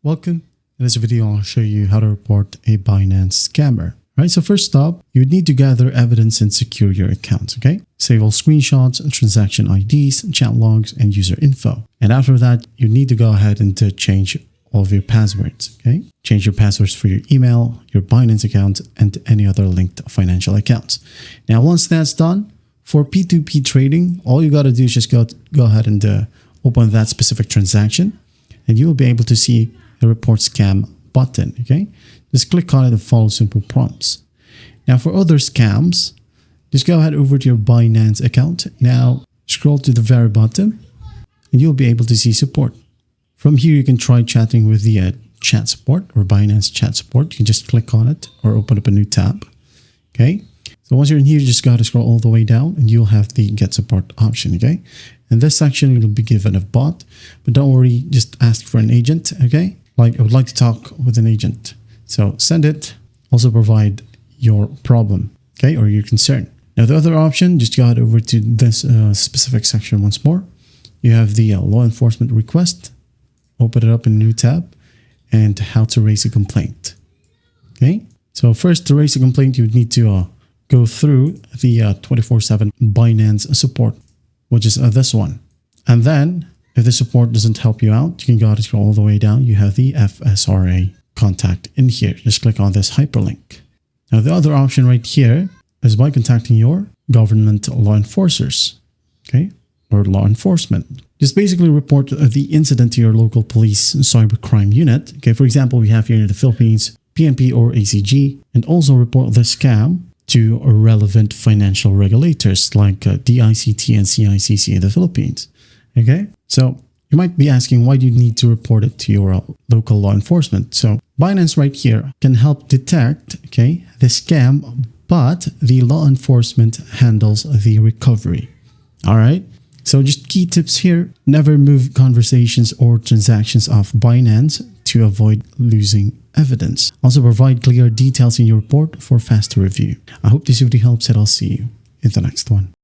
Welcome. In this video, I'll show you how to report a Binance scammer. Right, so first up, you would need to gather evidence and secure your account, okay? Save all screenshots, transaction IDs, chat logs, and user info. And after that, you need to go ahead and change all of your passwords, okay? Change your passwords for your email, your Binance account, and any other linked financial accounts. Now, once that's done, for P2P trading, all you got to do is just go ahead and open that specific transaction, and you will be able to see the report scam button, okay? Just click on it and follow simple prompts. Now for other scams, just go ahead over to your Binance account. Now scroll to the very bottom and you'll be able to see support. From here, you can try chatting with the chat support or Binance chat support. You can just click on it or open up a new tab, okay? So once you're in here, you just got to scroll all the way down and you'll have the get support option, okay? In this section, you'll be given a bot, but don't worry, just ask for an agent, okay? Like I would like to talk with an agent. So send it, also provide your problem, okay, or your concern. Now the other option, just go ahead over to this specific section once more. You have the law enforcement request, open it up in a new tab, and how to raise a complaint, okay? So first, to raise a complaint, you would need to go through the 24/7 Binance support, which is this one. And then if the support doesn't help you out, you can go ahead and scroll all the way down. You have the FSRA contact in here. Just click on this hyperlink. Now the other option right here is by contacting your government law enforcers, okay, or law enforcement. Just basically report the incident to your local police cybercrime unit. Okay, for example, we have here in the Philippines, PNP or ACG, and also report the scam to relevant financial regulators like DICT and CICC in the Philippines. Okay, so you might be asking, why do you need to report it to your local law enforcement? So Binance right here can help detect, okay, the scam, but the law enforcement handles the recovery. All right. So just key tips here: never move conversations or transactions off Binance to avoid losing evidence. Also provide clear details in your report for faster review. I hope this video helps, and I'll see you in the next one.